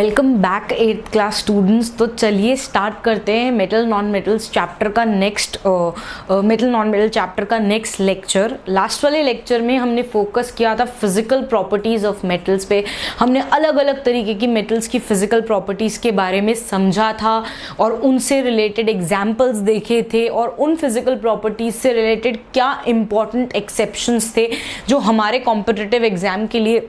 Welcome back 8th class students. तो चलिए start करते हैं मेटल नॉन मेटल्स चैप्टर का नेक्स्ट लेक्चर। लास्ट वाले लेक्चर में हमने फोकस किया था फिजिकल प्रॉपर्टीज ऑफ मेटल्स पे। हमने अलग अलग तरीके की मेटल्स की फिजिकल प्रॉपर्टीज के बारे में समझा था और उनसे रिलेटेड एग्जाम्पल्स देखे थे और उन फिजिकल प्रॉपर्टीज से रिलेटेड क्या इंपॉर्टेंट एक्सेप्शंस थे जो हमारे कॉम्पिटिटिव एग्जाम के लिए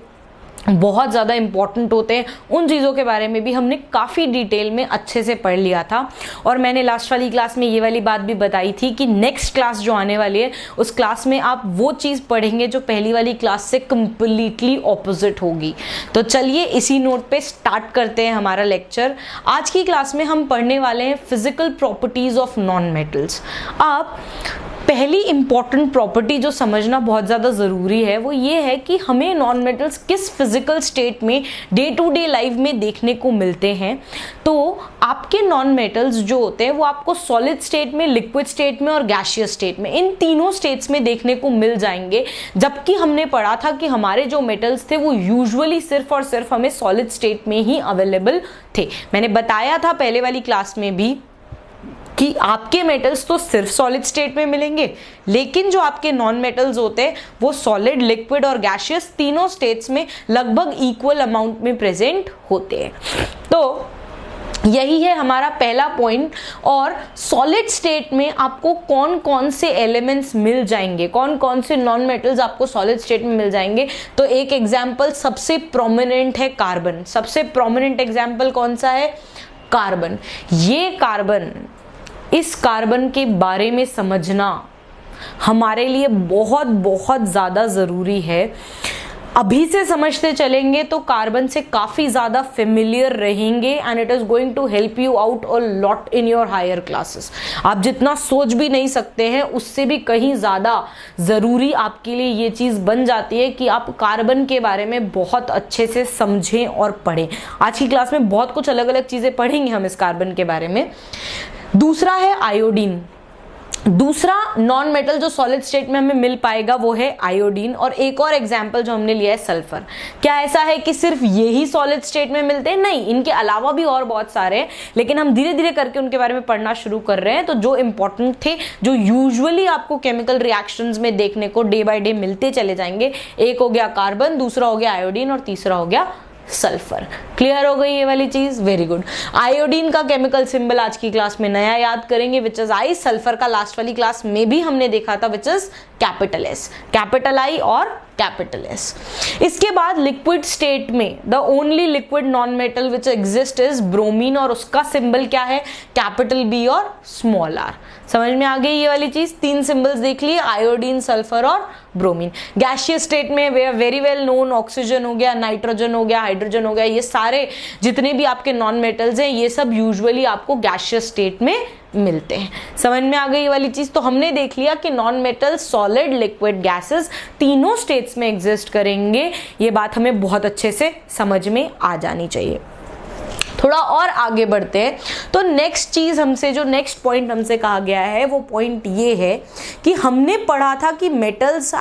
बहुत ज़्यादा इंपॉर्टेंट होते हैं। उन चीज़ों के बारे में भी हमने काफ़ी डिटेल में अच्छे से पढ़ लिया था और मैंने लास्ट वाली क्लास में ये वाली बात भी बताई थी कि नेक्स्ट क्लास जो आने वाली है उस क्लास में आप वो चीज़ पढ़ेंगे जो पहली वाली क्लास से कंप्लीटली ऑपोजिट होगी। तो चलिए इसी नोट पे स्टार्ट करते हैं हमारा लेक्चर। आज की क्लास में हम पढ़ने वाले हैं physical properties of non metals. आप पहली इंपॉर्टेंट प्रॉपर्टी जो समझना बहुत ज़्यादा ज़रूरी है वो ये है कि हमें नॉन मेटल्स किस फिजिकल स्टेट में डे टू डे लाइफ में देखने को मिलते हैं। तो आपके नॉन मेटल्स जो होते हैं वो आपको सॉलिड स्टेट में, लिक्विड स्टेट में और गैसियस स्टेट में, इन तीनों स्टेट्स में देखने को मिल जाएंगे। जबकि हमने पढ़ा था कि हमारे जो मेटल्स थे वो यूजुअली सिर्फ और सिर्फ हमें सॉलिड स्टेट में ही अवेलेबल थे। मैंने बताया था पहले वाली क्लास में भी कि आपके मेटल्स तो सिर्फ सॉलिड स्टेट में मिलेंगे, लेकिन जो आपके नॉन मेटल्स होते हैं वो सॉलिड, लिक्विड और गैसियस तीनों स्टेट्स में लगभग इक्वल अमाउंट में प्रेजेंट होते हैं। तो यही है हमारा पहला पॉइंट। और सॉलिड स्टेट में आपको कौन कौन से एलिमेंट्स मिल जाएंगे, कौन कौन से नॉन मेटल्स आपको सॉलिड स्टेट में मिल जाएंगे। तो एक एग्जाम्पल सबसे प्रोमिनेंट है कार्बन। सबसे प्रोमिनेंट एग्जाम्पल कौन सा है? कार्बन। ये कार्बन, इस कार्बन के बारे में समझना हमारे लिए बहुत बहुत ज़्यादा ज़रूरी है। अभी से समझते चलेंगे तो कार्बन से काफ़ी ज़्यादा फेमिलियर रहेंगे and it is going to help you out a lot in your higher classes. आप जितना सोच भी नहीं सकते हैं उससे भी कहीं ज़्यादा ज़रूरी आपके लिए ये चीज़ बन जाती है कि आप कार्बन के बारे में बहुत अच्छे से समझें और पढ़ें। आज की क्लास में बहुत कुछ अलग अलग चीज़ें पढ़ेंगे हम इस कार्बन के बारे में। दूसरा है आयोडीन। दूसरा नॉन मेटल जो सॉलिड स्टेट में हमें मिल पाएगा वो है आयोडीन। और एक और एग्जांपल जो हमने लिया है सल्फर। क्या ऐसा है कि सिर्फ यही सॉलिड स्टेट में मिलते हैं? नहीं, इनके अलावा भी और बहुत सारे हैं, लेकिन हम धीरे धीरे करके उनके बारे में पढ़ना शुरू कर रहे हैं। तो जो इंपॉर्टेंट थे, जो यूजुअली आपको केमिकल रिएक्शंस में देखने को डे बाय डे मिलते चले जाएंगे, एक हो गया कार्बन, दूसरा हो गया आयोडीन और तीसरा हो गया सल्फर। क्लियर हो गई ये वाली चीज? Very good. आयोडीन का केमिकल सिंबल आज की क्लास में नया याद करेंगे विच इज आई। सल्फर का लास्ट वाली क्लास में भी हमने देखा था which is capital S, capital I और कैपिटल एस। इसके बाद लिक्विड स्टेट में the only liquid non metal which exist is bromine और उसका सिंबल क्या है? कैपिटल बी और स्मॉल आर। समझ में आ गई ये वाली चीज? तीन सिंबल्स देख लिए, आयोडीन, सल्फर और ब्रोमीन। गैसियस स्टेट में वे are very well known, oxygen हो गया, नाइट्रोजन हो गया, हाइड्रोजन हो गया, ये सारे जितने भी आपके नॉन मेटल्स हैं ये सब यूजुअली आपको गैसियस स्टेट में मिलते हैं। समझ में आ गई ये वाली चीज? तो हमने देख लिया कि non metal, solid, liquid, gases तीनों स्टेट्स में एग्जिस्ट करेंगे। ये बात हमें बहुत अच्छे से समझ में आ जानी चाहिए। थोड़ा और आगे बढ़ते हैं तो नेक्स्ट चीज हमसे, जो नेक्स्ट पॉइंट हमसे कहा गया है वो पॉइंट ये है कि हमने पढ़ा था कि मेटल्स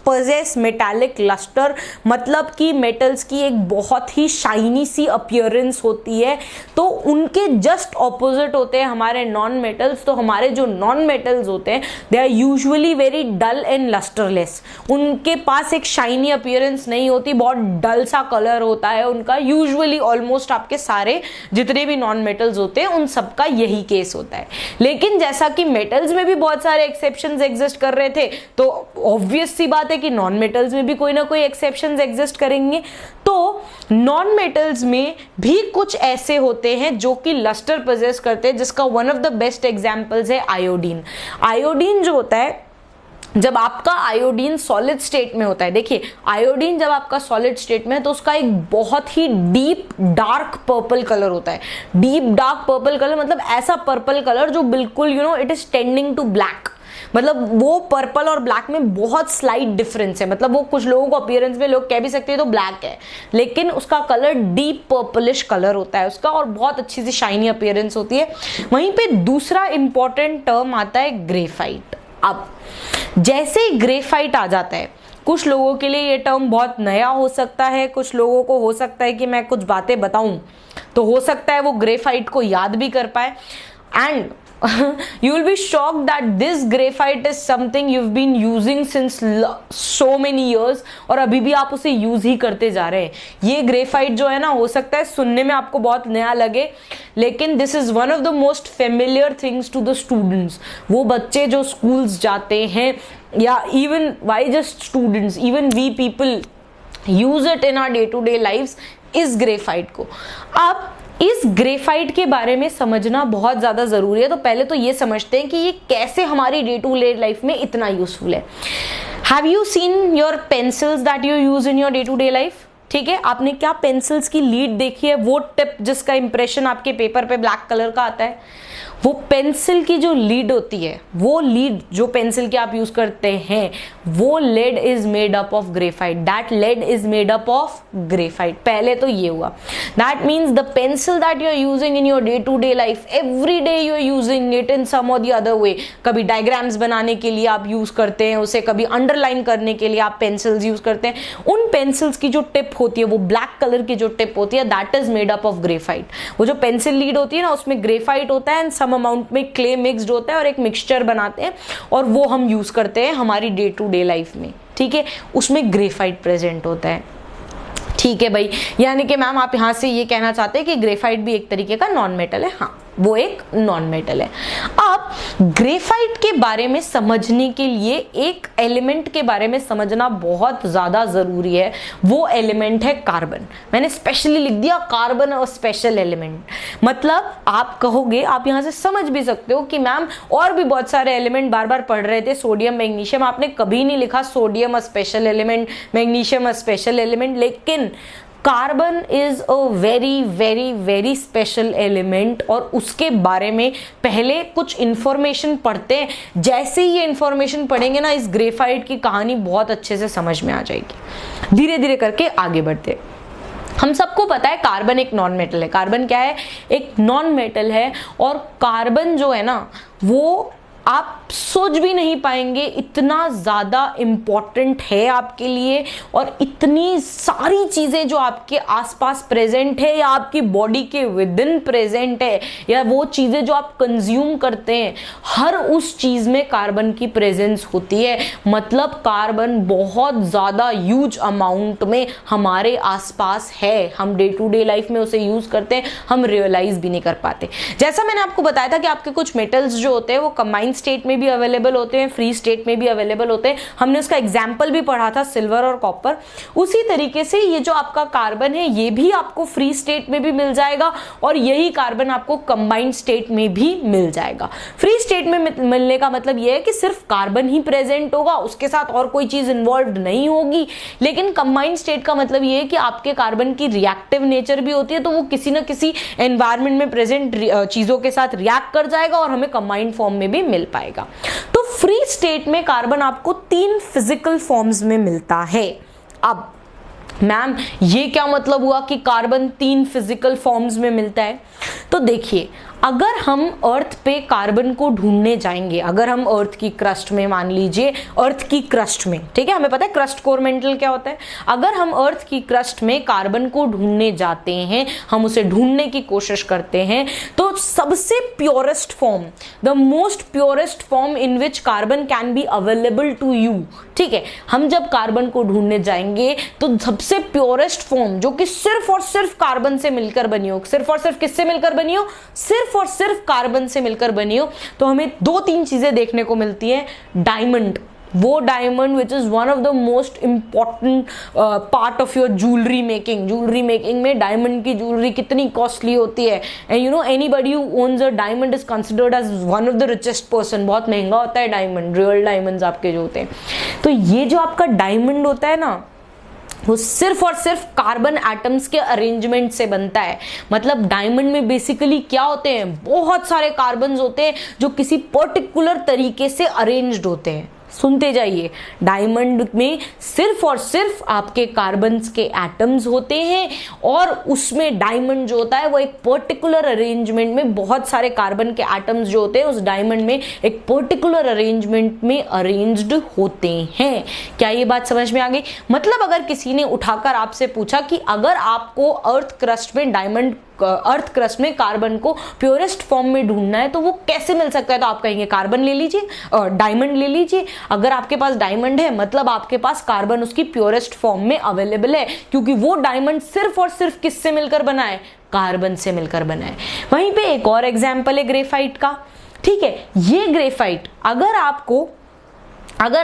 पजेस मेटालिक लस्टर, मतलब कि मेटल्स की एक बहुत ही शाइनी सी अपीयरेंस होती है। तो उनके जस्ट ऑपोजिट होते हैं हमारे नॉन मेटल्स। तो हमारे जो नॉन मेटल्स होते हैं they are usually very dull and lustreless. उनके पास एक शाइनी अपीयरेंस नहीं होती, बहुत डल सा कलर होता है उनका। यूजुअली ऑलमोस्ट आपके सारे जितने भी नॉन मेटल्स होते हैं उन सबका यही केस होता है। लेकिन जैसा कि मेटल्स में भी बहुत सारे एक्सेप्शंस एग्जिस्ट कर रहे थे, तो ऑब्वियस सी बात है कि नॉन मेटल्स में भी कोई ना कोई एक्सेप्शंस एग्जिस्ट करेंगे। तो नॉन मेटल्स में भी कुछ ऐसे होते हैं जो कि लस्टर पोजेस करते हैं, जिसका one of the best examples है आयोडीन। आयोडीन जो होता है, जब आपका आयोडीन सॉलिड स्टेट में होता है, देखिए आयोडीन जब आपका सॉलिड स्टेट में है तो उसका एक बहुत ही डीप डार्क पर्पल कलर होता है। डीप डार्क पर्पल कलर मतलब ऐसा पर्पल कलर जो बिल्कुल it is tending to black. मतलब वो पर्पल और ब्लैक में बहुत स्लाइट डिफरेंस है। मतलब वो कुछ लोगों को अपीयरेंस में लोग कह भी सकते हैं तो ब्लैक है, लेकिन उसका कलर डीप पर्पलिश कलर होता है उसका और बहुत अच्छी सी शाइनी अपीयरेंस होती है। वहीं पे दूसरा इंपॉर्टेंट टर्म आता है ग्रेफाइट। अब जैसे ही ग्रेफाइट आ जाता है, कुछ लोगों के लिए ये टर्म बहुत नया हो सकता है, कुछ लोगों को हो सकता है कि मैं कुछ बातें बताऊं तो हो सकता है वो ग्रेफाइट को याद भी कर पाए। And you will be shocked that this graphite is something you've been using since so many years, और अभी भी आप उसे यूज ही करते जा रहे हैं। ये ग्रेफाइट जो है ना, हो सकता है सुनने में आपको बहुत नया लगे, लेकिन this is one of the most familiar things to the students. वो बच्चे जो स्कूल्स जाते हैं, या even why just students, even we people use it in our day to day lives, इस ग्रेफाइट को। आप इस ग्रेफाइट के बारे में समझना बहुत ज़्यादा ज़रूरी है। तो पहले तो ये समझते हैं कि ये कैसे हमारी डे टू डे लाइफ में इतना यूजफुल है। Have you seen your pencils that you use in your day to day life? ठीक है, आपने क्या पेंसिल्स की लीड देखी है, वो टिप जिसका इंप्रेशन आपके पेपर पे ब्लैक कलर का आता है? वो पेंसिल की जो लीड होती है, वो लीड जो पेंसिल की आप यूज करते हैं, वो lead is made up of graphite. That lead is made up of graphite. पहले तो ये हुआ, that means the pencil that you are using in your day to day life, every day you are using it in some or the other way. कभी diagrams बनाने के लिए आप use करते हैं उसे, कभी अंडरलाइन करने के लिए आप पेंसिल्स यूज करते हैं। उन पेंसिल्स की जो टिप होती है, वो ब्लैक कलर की जो टिप होती है, that is made up of graphite. वो जो पेंसिल लीड होती है ना, उसमें ग्रेफाइट होता है एंड सम अमाउंट में क्ले मिक्स्ड होता है, और एक मिक्सचर बनाते हैं और वो हम यूज करते हैं हमारी डे टू डे लाइफ में। ठीक है, उसमें ग्रेफाइट प्रेजेंट होता है। ठीक है भाई, यानी कि मैम आप यहां से ये कहना चाहते हैं कि ग्रेफाइट भी एक तरीके का नॉन मेटल है? हाँ, वो एक नॉन मेटल है। अब ग्रेफाइट के बारे में समझने के लिए एक एलिमेंट के बारे में समझना बहुत ज्यादा जरूरी है। वो एलिमेंट है कार्बन। मैंने स्पेशली लिख दिया कार्बन और स्पेशल एलिमेंट। मतलब आप कहोगे, आप यहां से समझ भी सकते हो कि मैम और भी बहुत सारे एलिमेंट बार बार पढ़ रहे थे, सोडियम मैग्नीशियम, आपने कभी नहीं लिखा sodium a special element, magnesium a special element. लेकिन carbon is a very very very special element, और उसके बारे में पहले कुछ इंफॉर्मेशन पढ़ते हैं। जैसे ही ये इंफॉर्मेशन पढ़ेंगे ना, इस ग्रेफाइट की कहानी बहुत अच्छे से समझ में आ जाएगी। धीरे धीरे करके आगे बढ़ते। हम सबको पता है कार्बन एक नॉन मेटल है। कार्बन क्या है? एक नॉन मेटल है। और कार्बन जो है ना, वो आप सोच भी नहीं पाएंगे इतना ज्यादा इंपॉर्टेंट है आपके लिए, और इतनी सारी चीजें जो आपके आसपास प्रेजेंट है, या आपकी बॉडी के विद इन प्रेजेंट है, या वो चीजें जो आप कंज्यूम करते हैं, हर उस चीज में कार्बन की प्रेजेंस होती है। मतलब कार्बन बहुत ज्यादा ह्यूज अमाउंट में हमारे आसपास है। हम डे टू डे लाइफ में उसे यूज करते हैं, हम रियलाइज भी नहीं कर पाते। जैसा मैंने आपको बताया था कि आपके कुछ मेटल्स जो होते हैं वो कंबाइंड स्टेट में भी अवेलेबल होते हैं, फ्री स्टेट में भी अवेलेबल होते हैं। हमने उसका एग्जाम्पल भी पढ़ा था, सिल्वर और कॉपर। उसी तरीके से ये जो आपका कार्बन है, ये भी आपको फ्री स्टेट में भी मिल जाएगा, और यही कार्बन आपको कंबाइंड स्टेट में भी मिल जाएगा। फ्री स्टेट में मिलने का मतलब यह है कि सिर्फ कार्बन ही प्रेजेंट होगा, उसके साथ और कोई चीज इन्वॉल्व नहीं होगी। लेकिन कंबाइंड स्टेट का मतलब यह है कि आपके कार्बन की रिएक्टिव नेचर भी होती है, तो वो किसी ना किसी एनवायरमेंट में प्रेजेंट चीजों के साथ रिएक्ट कर जाएगा और हमें कंबाइंड फॉर्म में भी मिल पाएगा। तो फ्री स्टेट में कार्बन आपको 3 फिजिकल फॉर्म्स में मिलता है। अब मैम ये क्या मतलब हुआ कि कार्बन 3 फिजिकल फॉर्म्स में मिलता है? तो देखिए, अगर हम अर्थ पे कार्बन को ढूंढने जाएंगे, अगर हम अर्थ की क्रस्ट में, मान लीजिए अर्थ की क्रस्ट में, ठीक है, हमें पता है क्रस्ट कोर मेंटल क्या होता है। अगर हम अर्थ की क्रस्ट में कार्बन को ढूंढने जाते हैं, हम उसे ढूंढने की कोशिश करते हैं, तो सबसे purest form, the most purest form in which carbon can be available to you, ठीक है, हम जब कार्बन को ढूंढने जाएंगे तो सबसे प्योरेस्ट फॉर्म जो कि सिर्फ और सिर्फ कार्बन से मिलकर बनी हो, सिर्फ और सिर्फ किससे मिलकर बनी हो? सिर्फ और सिर्फ कार्बन से मिलकर बनी हो, तो हमें 2-3 चीजें देखने को मिलती है। डायमंड, वो diamond which is one of the most important part of your jewellery making. Jewellery making में डायमंड की ज्वेलरी कितनी कॉस्टली होती है, and you know anybody who owns a diamond is considered as one of the richest person. बहुत महंगा होता है diamond, real diamonds आपके जो होते हैं। तो ये जो आपका डायमंड होता है ना, वो सिर्फ और सिर्फ कार्बन एटम्स के अरेंजमेंट से बनता है। मतलब डायमंड में बेसिकली क्या होते हैं? बहुत सारे कार्बन्स होते हैं जो किसी पर्टिकुलर तरीके से अरेंज्ड होते हैं। सुनते जाइए, डायमंड में सिर्फ और सिर्फ आपके कार्बन्स के एटम्स होते हैं, और उसमें डायमंड जो होता है वो एक पर्टिकुलर अरेंजमेंट में, बहुत सारे कार्बन के एटम्स जो होते हैं उस डायमंड में एक पर्टिकुलर अरेंजमेंट में अरेंज्ड होते हैं। क्या ये बात समझ में आ गई? मतलब अगर किसी ने उठाकर आपसे पूछा कि अगर आपको अर्थ क्रस्ट में डायमंड अर्थ क्रस्ट में कार्बन को प्योरेस्ट फॉर्म में ढूंढना है तो वो कैसे मिल सकता है? तो आप कहेंगे कार्बन ले लीजिए और डायमंड ले लीजिए। अगर आपके पास डायमंड है मतलब आपके पास कार्बन उसकी प्योरेस्ट फॉर्म में अवेलेबल है, क्योंकि वो डायमंड सिर्फ और सिर्फ किससे मिलकर बना है? कार्बन से मिलकर बना है। वहीं पे एक और एग्जाम्पल है ग्रेफाइट का। ठीक है, ये ग्रेफाइट अगर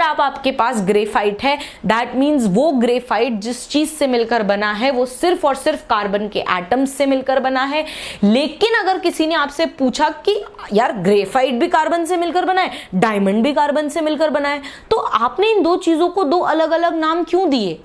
आपके पास ग्रेफाइट है, दैट मीन्स वो ग्रेफाइट जिस चीज से मिलकर बना है वो सिर्फ और सिर्फ कार्बन के एटम्स से मिलकर बना है। लेकिन अगर किसी ने आपसे पूछा कि यार ग्रेफाइट भी कार्बन से मिलकर बना है, डायमंड भी कार्बन से मिलकर बना है, तो आपने इन दो चीजों को दो अलग अलग नाम क्यों दिए?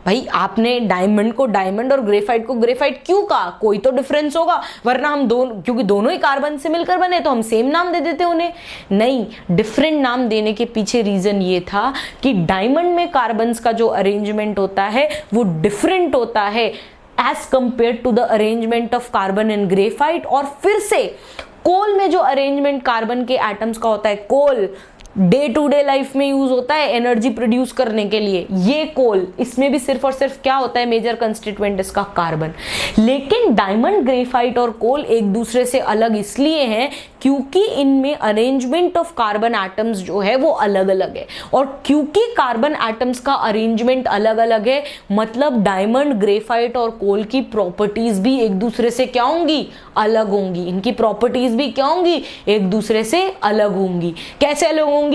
भाई आपने डायमंड को डायमंड और ग्रेफाइट को ग्रेफाइट क्यों कहा? कोई तो डिफरेंस होगा, वरना हम दोनों, क्योंकि दोनों ही कार्बन से मिलकर बने तो हम सेम नाम दे देते उन्हें। नहीं, डिफरेंट नाम देने के पीछे रीजन ये था कि डायमंड में कार्बन्स का जो अरेंजमेंट होता है वो डिफरेंट होता है as compare to the arrangement of carbon in graphite. और फिर से कोल में जो अरेंजमेंट कार्बन के एटम्स का होता है, कोल डे टू डे लाइफ में यूज होता है एनर्जी प्रोड्यूस करने के लिए, ये कोल, इसमें भी सिर्फ और सिर्फ क्या होता है? मेजर कंस्टिट्यूएंट इसका कार्बन। लेकिन डायमंड, ग्रेफाइट और कोल एक दूसरे से अलग इसलिए हैं क्योंकि इनमें अरेंजमेंट ऑफ कार्बन एटम्स जो है वो अलग अलग है। और क्योंकि कार्बन एटम्स का अरेंजमेंट अलग अलग है मतलब डायमंड, ग्रेफाइट और कोल की प्रॉपर्टीज भी एक दूसरे से क्या होंगी? अलग होंगी। इनकी प्रॉपर्टीज भी क्या होंगी? एक दूसरे से अलग होंगी। कैसे अलग होंगी?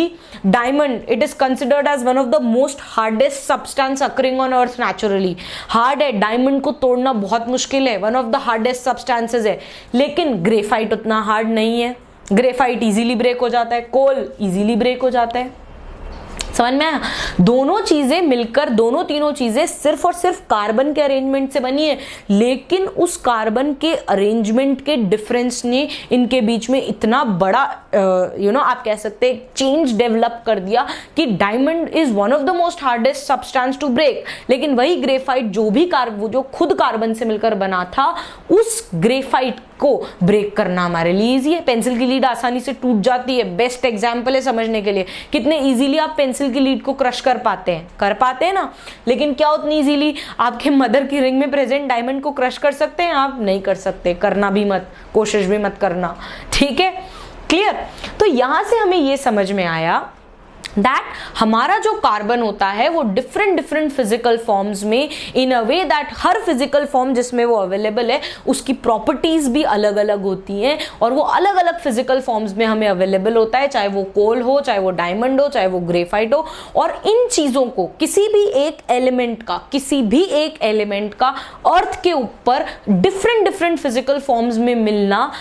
Diamond, it is considered as one of the most hardest substance occurring on earth naturally. Hard है, डायमंड को तोड़ना बहुत मुश्किल है, one of the hardest substances है। लेकिन ग्रेफाइट उतना हार्ड नहीं है, ग्रेफाइट इजीली ब्रेक हो जाता है, कोल इजीली ब्रेक हो जाता है। समझ में आया? दोनों चीजें मिलकर, दोनों तीनों चीजें सिर्फ और सिर्फ कार्बन के अरेंजमेंट से बनी है, लेकिन उस कार्बन के अरेंजमेंट के डिफरेंस ने इनके बीच में इतना बड़ा आप कह सकते हैं चेंज डेवलप कर दिया कि diamond is one of the most hardest substance to break. लेकिन वही ग्रेफाइट जो खुद कार्बन से मिलकर बना था, उस ग्रेफाइट को ब्रेक करना हमारे लिए इजी है। पेंसिल की लीड आसानी से टूट जाती है, बेस्ट एग्जांपल है समझने के लिए। कितने इजीली आप पेंसिल की लीड को क्रश कर पाते हैं ना। लेकिन क्या उतनी इजीली आपके मदर की रिंग में प्रेजेंट डायमंड को क्रश कर सकते हैं? आप नहीं कर सकते, करना भी मत, कोशिश भी मत करना। ठीक है, क्लियर? तो यहां से हमें यह समझ में आया दैट हमारा जो कार्बन होता है वो डिफरेंट फिजिकल फॉर्म्स में, इन अ वे दैट हर फिजिकल फॉर्म जिसमें वो अवेलेबल है उसकी प्रॉपर्टीज भी अलग अलग होती हैं, और वो अलग अलग फिजिकल फॉर्म्स में हमें अवेलेबल होता है, चाहे वो कोल हो, चाहे वो डायमंड हो, चाहे वो ग्रेफाइट हो। और इन चीजों को किसी भी एक एलिमेंट का अर्थ के ऊपर डिफरेंट फिजिकल फॉर्म्स में मिलना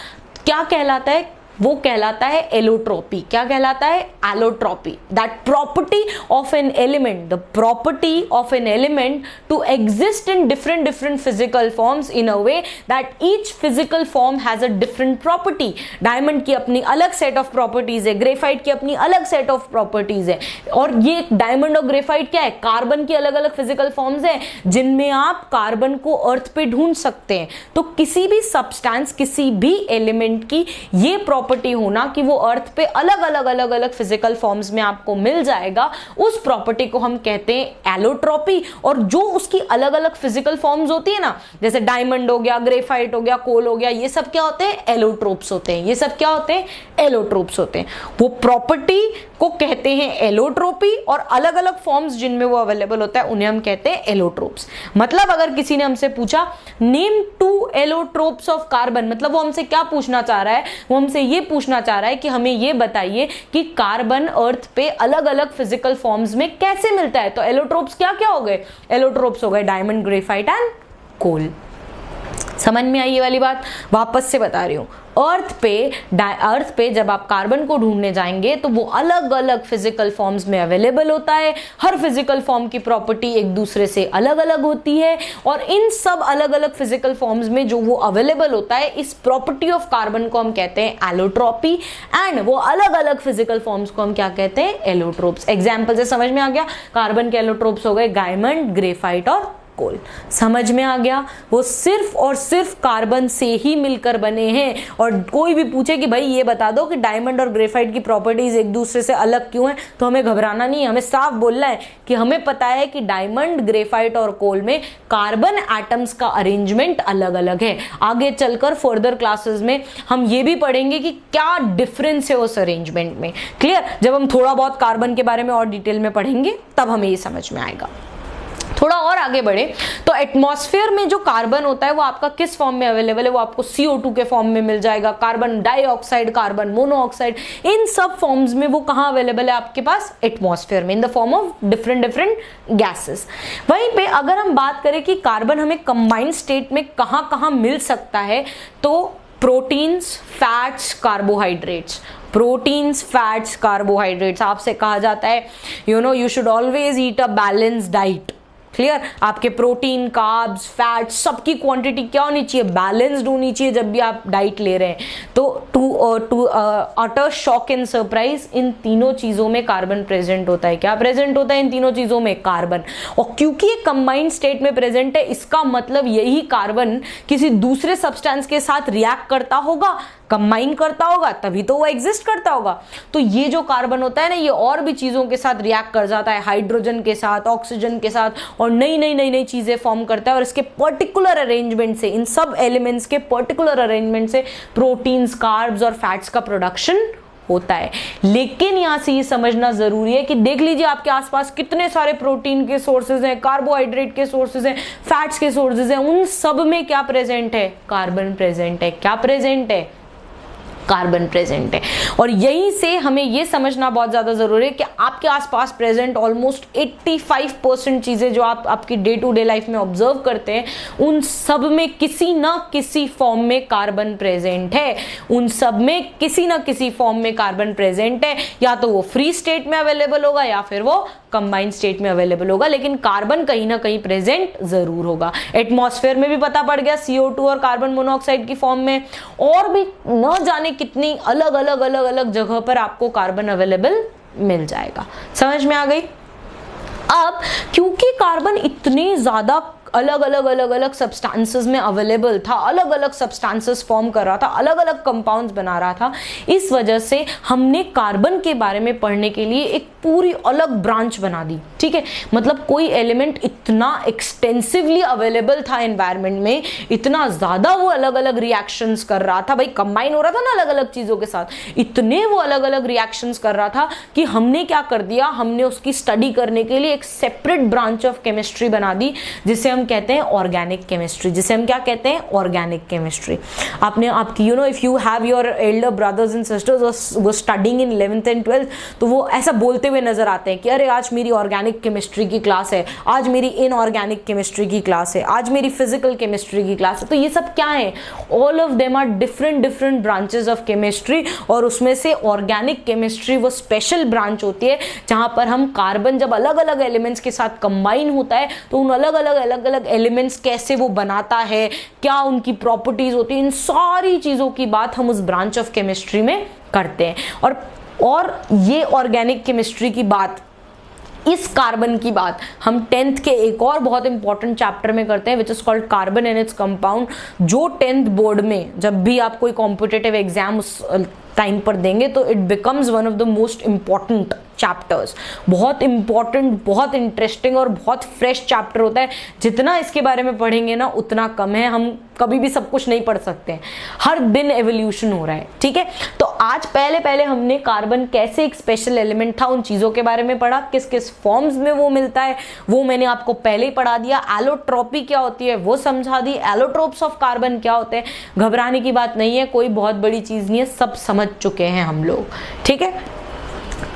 क्या कहलाता है? वो कहलाता है एलोट्रोपी। क्या कहलाता है? Allotropy. That property of an element, the property of an element to exist in different physical forms in a way that each physical form has a different property. Diamond की अपनी अलग सेट ऑफ प्रॉपर्टीज है, graphite की अपनी अलग set of properties है। और ये डायमंड और ग्रेफाइट क्या है? कार्बन की अलग अलग फिजिकल फॉर्म्स है जिनमें आप कार्बन को अर्थ पे ढूंढ सकते हैं। तो किसी भी सब्सटेंस, किसी भी एलिमेंट की ये प्रॉपर्टी होना कि वो अर्थ पे अलग अलग फिजिकल फॉर्म्स में आपको मिल जाएगा, उस प्रॉपर्टी को हम कहते हैं एलोट्रोपी। और जो उसकी अलग अलग फिजिकल फॉर्म्स होती है ना, जैसे डायमंड हो गया, ग्रेफाइट हो गया, कोल हो गया, ये सब क्या होते हैं? एलोट्रोप्स होते हैं। ये सब क्या होते हैं? एलोट्रोप्स होते हैं। वो प्रॉपर्टी को कहते हैं एलोट्रोपी, और अलग अलग फॉर्म्स जिनमें वो अवेलेबल होता है उन्हें हम कहते हैं एलोट्रोप्स। मतलब अगर किसी ने हमसे पूछा नेम 2 एलोट्रोप्स ऑफ कार्बन, मतलब वो हमसे क्या पूछना चाह रहा है? वो हमसे ये पूछना चाह रहा है कि हमें ये बताइए कि कार्बन अर्थ पे अलग अलग फिजिकल फॉर्म्स में कैसे मिलता है। तो एलोट्रोप्स क्या क्या हो गए? एलोट्रोप्स हो गए डायमंड, ग्रेफाइट एंड कोल। समझ में आई ये वाली बात? वापस से बता रही हूं, अर्थ पे जब आप कार्बन को ढूंढने जाएंगे तो वो अलग अलग फिजिकल फॉर्म्स में अवेलेबल होता है। हर फिजिकल फॉर्म की प्रॉपर्टी एक दूसरे से अलग अलग होती है, और इन सब अलग अलग फिजिकल फॉर्म्स में जो वो अवेलेबल होता है, इस प्रॉपर्टी ऑफ कार्बन को हम कहते हैं एलोट्रोपी, एंड वो अलग अलग फिजिकल फॉर्म्स को हम क्या कहते हैं? एलोट्रोप्स। एग्जाम्पल से समझ में आ गया? कार्बन के एलोट्रोप्स हो गए डायमंड, ग्रेफाइट और कोल। समझ में आ गया? वो सिर्फ और सिर्फ कार्बन से ही मिलकर बने हैं। और कोई भी पूछे कि भाई ये बता दो कि डायमंड और ग्रेफाइट की प्रॉपर्टीज एक दूसरे से अलग क्यों है, तो हमें घबराना नहीं है, हमें साफ बोलना है कि हमें पता है कि डायमंड, ग्रेफाइट और कोल में कार्बन एटम्स का अरेंजमेंट अलग अलग है। आगे चलकर फर्दर क्लासेस में हम ये भी पढ़ेंगे कि क्या डिफरेंस है उस अरेंजमेंट में। क्लियर? जब हम थोड़ा बहुत कार्बन के बारे में और डिटेल में पढ़ेंगे तब हमें ये समझ में आएगा। थोड़ा और आगे बढ़े तो एटमॉस्फेयर में जो कार्बन होता है वो आपका किस फॉर्म में अवेलेबल है? वो आपको CO2 के फॉर्म में मिल जाएगा, कार्बन डाइऑक्साइड, कार्बन मोनोऑक्साइड, इन सब फॉर्म्स में वो कहां अवेलेबल है आपके पास? एटमॉस्फेयर में, in the form of different different gases. वहीं पे अगर हम बात करें कि कार्बन हमें कंबाइंड स्टेट में कहां कहां मिल सकता है, तो proteins, fats, carbohydrates. Proteins, fats, carbohydrates. आपसे कहा जाता है you should always eat a balanced diet. Clear? आपके प्रोटीन, कार्ब्स, फैट्स सबकी क्वांटिटी क्या होनी चाहिए? बैलेंस्ड होनी चाहिए जब भी आप डाइट ले रहे हैं। तो to utter shock and surprise, इन तीनों चीजों में कार्बन प्रेजेंट होता है। क्या प्रेजेंट होता है इन तीनों चीजों में? कार्बन। और क्योंकि ये कंबाइंड स्टेट में प्रेजेंट है, इसका मतलब यही कार्बन किसी दूसरे सब्सटेंस के साथ रिएक्ट करता होगा, कंबाइन करता होगा, तभी तो वो एग्जिस्ट करता होगा। तो ये जो कार्बन होता है ना, ये और भी चीजों के साथ रिएक्ट कर जाता है, हाइड्रोजन के साथ, ऑक्सीजन के साथ, और नई नई नई नई चीजें फॉर्म करता है। और इसके पर्टिकुलर अरेंजमेंट से, इन सब एलिमेंट्स के पर्टिकुलर अरेंजमेंट से प्रोटीन्स, कार्ब्स और फैट्स का प्रोडक्शन होता है। लेकिन यहां से ये समझना जरूरी है कि देख लीजिए आपके आसपास कितने सारे प्रोटीन के सोर्सेज हैं, कार्बोहाइड्रेट के सोर्सेज हैं, फैट्स के सोर्सेज हैं, उन सब में क्या प्रेजेंट है? कार्बन प्रेजेंट है। क्या प्रेजेंट है? कार्बन प्रेजेंट है। और यहीं से हमें यह समझना बहुत ज्यादा जरूरी है कि आपके आसपास प्रेजेंट ऑलमोस्ट 85% चीजें जो आप आपकी डे टू डे लाइफ में ऑब्जर्व करते हैं, उन सब में किसी ना किसी फॉर्म में कार्बन प्रेजेंट है। उन सब में किसी ना किसी फॉर्म में कार्बन प्रेजेंट है। या तो वो फ्री स्टेट में अवेलेबल होगा या फिर वो कंबाइंड स्टेट में अवेलेबल होगा, लेकिन कार्बन कहीं ना कहीं प्रेजेंट जरूर होगा। एटमॉस्फेयर में भी पता पड़ गया, CO2 और कार्बन मोनोऑक्साइड की फॉर्म में, और भी न जाने कितनी अलग अलग जगह पर आपको कार्बन अवेलेबल मिल जाएगा। समझ में आ गई? अब क्योंकि कार्बन इतने ज्यादा अलग अलग सब्सटेंसेस में अवेलेबल था, अलग अलग सब्सटेंसेस फॉर्म कर रहा था, अलग अलग कंपाउंड्स बना रहा था, इस वजह से हमने कार्बन के बारे में पढ़ने के लिए एक पूरी अलग ब्रांच बना दी। ठीक है? मतलब कोई एलिमेंट इतना एक्सटेंसिवली अवेलेबल था एनवायरनमेंट में, इतना ज्यादा वो अलग अलग रिएक्शंस कर रहा था, भाई कंबाइन हो रहा था ना अलग अलग चीजों के साथ, इतने वो अलग अलग रिएक्शंस कर रहा था कि हमने क्या कर दिया, हमने उसकी स्टडी करने के लिए एक सेपरेट ब्रांच ऑफ केमिस्ट्री बना दी, जिसे हम कहते हैं ऑर्गेनिक केमिस्ट्री। जिसे हम क्या कहते हैं? Organic chemistry. आपने आपकी if you have your elder brothers and sisters वो studying in 11th and 12th, तो वो ऐसा बोलते हुए नजर आते हैं कि अरे आज मेरी ऑर्गेनिक केमिस्ट्री की क्लास है, आज मेरी इनऑर्गेनिक केमिस्ट्री की क्लास है, आज मेरी फिजिकल केमिस्ट्री की क्लास है। तो ये सब क्या है? All of them are different branches of chemistry, और उसमें से ऑर्गेनिक केमिस्ट्री वो स्पेशल ब्रांच होती है जहां पर हम कार्बन जब अलग अलग एलिमेंट्स के साथ कंबाइन होता है तो उन अलग अलग एलिमेंट्स कैसे वो बनाता है, क्या उनकी प्रॉपर्टीज होती है, इन सारी चीजों की बात हम उस ब्रांच ऑफ केमिस्ट्री में करते हैं। और ये ऑर्गेनिक केमिस्ट्री की बात, इस कार्बन की बात हम 10th के एक और बहुत इंपॉर्टेंट चैप्टर में करते हैं, which is called carbon and its compound, जो 10th बोर्ड में जब भी आप कोई कॉम्पिटिटिव एग्जाम उस टाइम पर देंगे तो it becomes one of the most important chapters. बहुत इंपॉर्टेंट, बहुत इंटरेस्टिंग और बहुत फ्रेश चैप्टर होता है। जितना इसके बारे में पढ़ेंगे ना उतना कम है, हम कभी भी सब कुछ नहीं पढ़ सकते हैं, हर दिन एवोल्यूशन हो रहा है। ठीक है? तो आज पहले हमने कार्बन कैसे एक स्पेशल एलिमेंट था उन चीजों के बारे में पढ़ा, किस किस फॉर्म्स में वो मिलता है वो मैंने आपको पहले ही पढ़ा दिया। एलोट्रोपी क्या होती है वो समझा दी, एलोट्रोप्स ऑफ कार्बन क्या होते हैं, घबराने की बात नहीं है, कोई बहुत बड़ी चीज नहीं है, सब समझ चुके हैं हम लोग। ठीक है?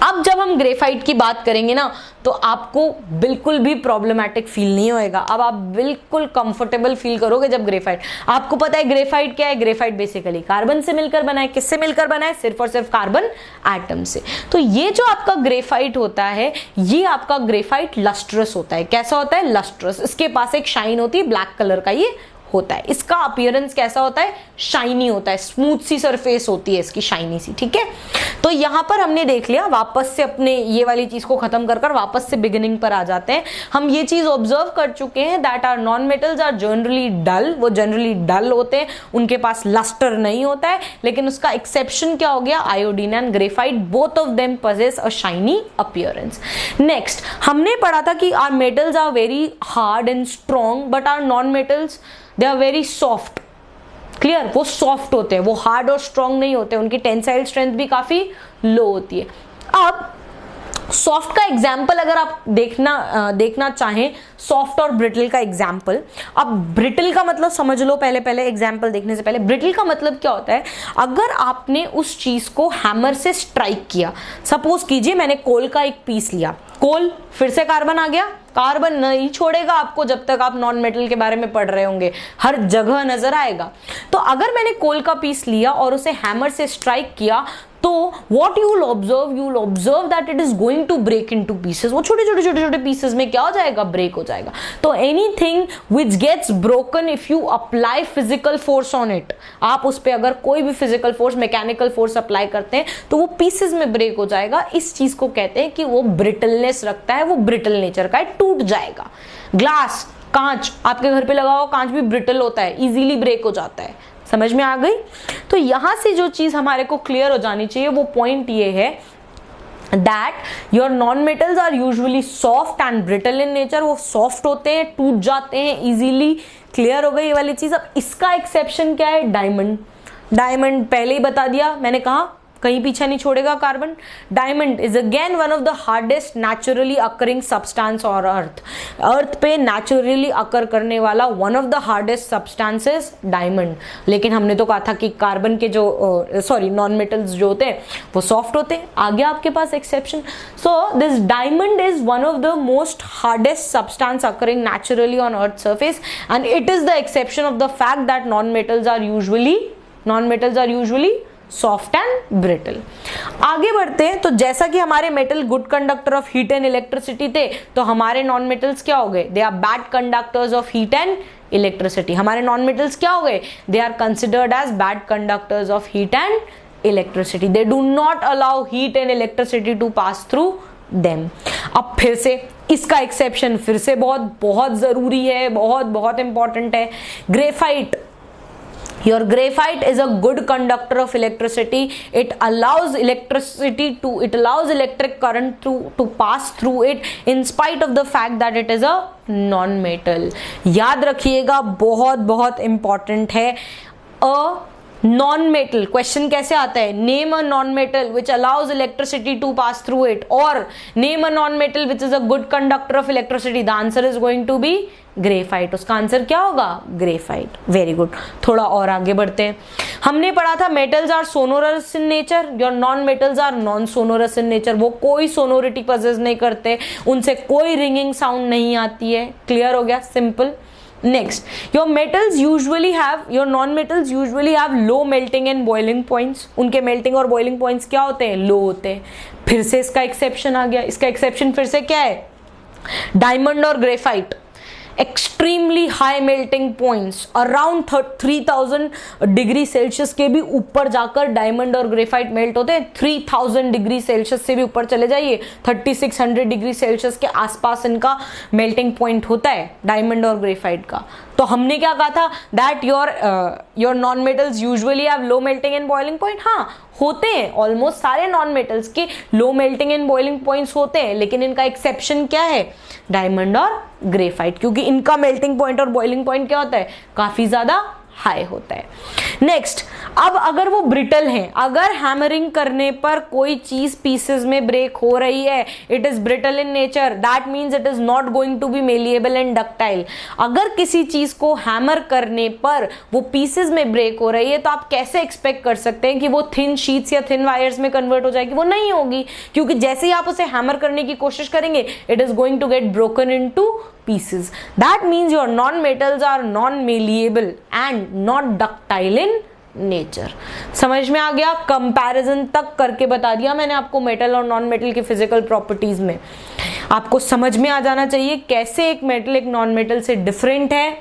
अब जब हम ग्रेफाइट की बात करेंगे ना तो आपको बिल्कुल भी प्रॉब्लमैटिक फील नहीं होएगा। अब आप बिल्कुल कंफर्टेबल फील करोगे जब ग्रेफाइट, आपको पता है ग्रेफाइट क्या है? ग्रेफाइट बेसिकली कार्बन से मिलकर बना है। किससे मिलकर बना है? सिर्फ और सिर्फ कार्बन एटम से। तो ये जो आपका ग्रेफाइट होता है, ये आपका ग्रेफाइट लस्ट्रस होता है। कैसा होता है? लस्ट्रस। इसके पास एक शाइन होती है, ब्लैक कलर का ये होता है। इसका अपीयरेंस कैसा होता है? शाइनी होता है, स्मूथ सी सरफेस होती है इसकी, शाइनी सी। ठीक है, तो यहां पर हमने देख लिया। वापस से अपने ये वाली चीज को खत्म कर वापस से बिगिनिंग पर आ जाते हैं। हम ये चीज ऑब्जर्व कर चुके हैं that are non metals are generally dull, वो जनरली डल होते हैं, उनके पास लस्टर नहीं होता है। लेकिन उसका एक्सेप्शन क्या हो गया? Iodine and graphite, both of them possess a shiny appearance. Next, हमने पढ़ा था कि our metals are very hard and strong, but our non-metals they are very soft. Clear? वो सॉफ्ट होते हैं, वो हार्ड और स्ट्रॉन्ग नहीं होते, उनकी टेंसाइल स्ट्रेंथ भी काफी लो होती है। अब सॉफ्ट का एग्जाम्पल अगर आप देखना चाहें, सॉफ्ट और ब्रिटल का एग्जाम्पल। अब ब्रिटल का मतलब समझ लो पहले एग्जाम्पल देखने से पहले। ब्रिटल का मतलब क्या होता है? अगर आपने उस चीज को हैमर से स्ट्राइक किया, सपोज कीजिए मैंने कोल का एक पीस लिया, कोल फिर से कार्बन आ गया, कार्बन नहीं छोड़ेगा आपको जब तक आप नॉन मेटल के बारे में पढ़ रहे होंगे, हर जगह नजर आएगा। तो अगर मैंने कोल का पीस लिया और उसे हैमर से स्ट्राइक किया, तो what you will observe that it is going to break into pieces। वो छोटे पीसेस में क्या हो जाएगा? ब्रेक हो जाएगा। तो anything which gets broken if you apply physical force on it, आप उस पे अगर कोई भी physical force, mechanical force apply करते हैं तो वो पीसेस में ब्रेक हो जाएगा। इस चीज को कहते हैं कि वो ब्रिटलनेस रखता है, वो ब्रिटल नेचर का है, टूट जाएगा। ग्लास, कांच, आपके घर पे लगा हुआ कांच भी ब्रिटल होता है, इजीली ब्रेक हो जाता है। समझ में आ गई? तो यहां से जो चीज हमारे को क्लियर हो जानी चाहिए वो पॉइंट ये है that your non metals are usually soft and brittle in nature. वो सॉफ्ट होते हैं, टूट जाते हैं इजीली। क्लियर हो गई ये वाली चीज? अब इसका एक्सेप्शन क्या है? डायमंड। डायमंड पहले ही बता दिया मैंने, कहा कहीं पीछा नहीं छोड़ेगा carbon. Diamond is again one of the hardest naturally occurring substance और अर्थ पे नेचुरली अकर करने वाला one of the hardest substances diamond. लेकिन हमने तो कहा था कि कार्बन के जो नॉन मेटल्स जो होते हैं वो सॉफ्ट होते हैं। आ गया आपके पास exception. So this diamond is one of the most hardest substance occurring naturally on earth surface and it is the exception of the fact that non metals are usually soft and brittle. आगे बढ़ते हैं। तो जैसा कि हमारे metal good conductor of heat and electricity थे, तो हमारे नॉन मेटल्स क्या हो गए? They are bad conductors of heat and electricity. हमारे नॉन मेटल्स क्या हो गए? They are considered as bad conductors of heat and electricity. They do not allow heat and electricity to pass through them. अब फिर से इसका exception फिर से बहुत जरूरी है, बहुत इंपॉर्टेंट है। Graphite. Your graphite is a good conductor of electricity. It allows electric current to pass through it in spite of the fact that it is a non-metal. याद रखिएगा, बहुत important है। नॉन मेटल क्वेश्चन कैसे आता है? Name a non metal which allows electricity to pass through it, और name a non metal which is a good conductor of electricity. The answer is going to be graphite. उसका answer क्या होगा? Graphite. Very good. थोड़ा और आगे बढ़ते हैं। हमने पढ़ा था metals are sonorous in nature, your non metals are non sonorous in nature. वो कोई सोनोरिटी पजेस नहीं करते, उनसे कोई रिंगिंग साउंड नहीं आती है। क्लियर हो गया? Simple. Next, your non-metals usually have low melting and boiling points. उनके melting और boiling points क्या होते हैं? लो होते हैं। फिर से इसका एक्सेप्शन आ गया। इसका एक्सेप्शन फिर से क्या है? डायमंड और graphite extremely high melting points around 3000 degree Celsius के भी ऊपर जाकर डायमंड और ग्रेफाइट मेल्ट होते हैं। 3000 डिग्री सेल्सियस से भी ऊपर चले जाइए, 3600 डिग्री सेल्सियस के आसपास इनका मेल्टिंग पॉइंट होता है डायमंड और ग्रेफाइट का। तो हमने क्या कहा था? That your non metals usually have low melting and boiling point. हाँ, होते हैं, ऑलमोस्ट सारे नॉन मेटल्स के low melting and boiling points होते हैं, लेकिन इनका एक्सेप्शन क्या है? डायमंड और ग्रेफाइट, क्योंकि इनका मेल्टिंग पॉइंट और बॉइलिंग पॉइंट क्या होता है? काफी ज्यादा हाई होता है। नेक्स्ट, अब अगर वो ब्रिटल है, अगर हैमरिंग करने पर कोई चीज पीसेस में ब्रेक हो रही है, it is brittle in nature, that means it is not going to be malleable and ductile. अगर किसी चीज को हैमर करने पर वो पीसेस में ब्रेक हो रही है, तो आप कैसे एक्सपेक्ट कर सकते हैं कि वो थिन शीट्स या थिन वायर्स में कन्वर्ट हो जाएगी? वो नहीं होगी, क्योंकि जैसे ही आप उसे हैमर करने की कोशिश करेंगे, it is going to get broken into pieces. That means your non-metals are non-malleable and not ductile in nature. समझ में आ गया? कंपैरिजन तक करके बता दिया मैंने आपको मेटल और नॉन मेटल की फिजिकल प्रॉपर्टीज में। आपको समझ में आ जाना चाहिए कैसे एक मेटल एक नॉन मेटल से डिफरेंट है,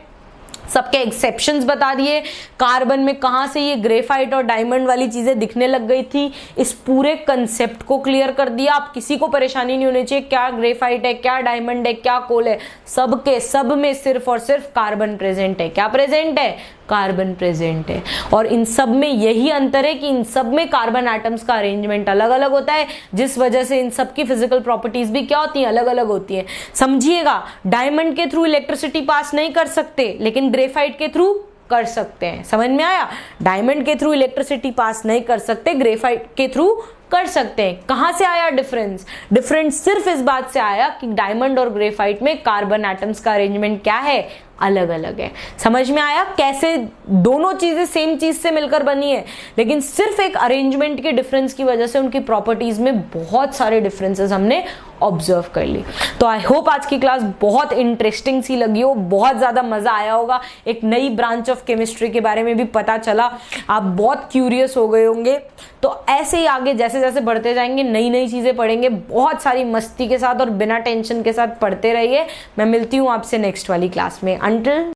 सबके एक्सेप्शंस बता दिए, कार्बन में कहाँ से ये ग्रेफाइट और डायमंड वाली चीजें दिखने लग गई थी, इस पूरे कंसेप्ट को क्लियर कर दिया। आप किसी को परेशानी नहीं होनी चाहिए क्या ग्रेफाइट है, क्या डायमंड है, क्या कोल है, सबके सब में सिर्फ और सिर्फ कार्बन प्रेजेंट है। क्या प्रेजेंट है? कार्बन प्रेजेंट है। और इन सब में यही अंतर है कि इन सब में कार्बन एटम्स का अरेंजमेंट अलग अलग होता है, जिस वजह से इन सब की फिजिकल प्रॉपर्टीज भी क्या होती हैं? अलग अलग होती हैं। समझिएगा, डायमंड के थ्रू इलेक्ट्रिसिटी पास नहीं कर सकते, लेकिन ग्रेफाइट के थ्रू कर सकते हैं। समझ में आया? डायमंड के थ्रू इलेक्ट्रिसिटी पास नहीं कर सकते, ग्रेफाइट के थ्रू कर सकते हैं। कहां से आया डिफरेंस? डिफरेंस सिर्फ इस बात से आया कि डायमंड और ग्रेफाइट में कार्बन एटम्स का अरेंजमेंट क्या है? अलग अलग है। समझ में आया कैसे दोनों चीजें सेम चीज से मिलकर बनी है, लेकिन सिर्फ एक अरेंजमेंट के डिफरेंस की वजह से उनकी प्रॉपर्टीज में बहुत सारे डिफरेंसेस हमने ऑब्जर्व कर ली। तो आई होप आज की क्लास बहुत इंटरेस्टिंग सी लगी हो, बहुत ज्यादा मजा आया होगा, एक नई ब्रांच ऑफ केमिस्ट्री के बारे में भी पता चला, आप बहुत क्यूरियस हो गए होंगे। तो ऐसे ही आगे जैसे जैसे बढ़ते जाएंगे नई नई चीजें पढ़ेंगे, बहुत सारी मस्ती के साथ और बिना टेंशन के साथ पढ़ते रहिए। मैं मिलती हूँ आपसे नेक्स्ट वाली क्लास में। Until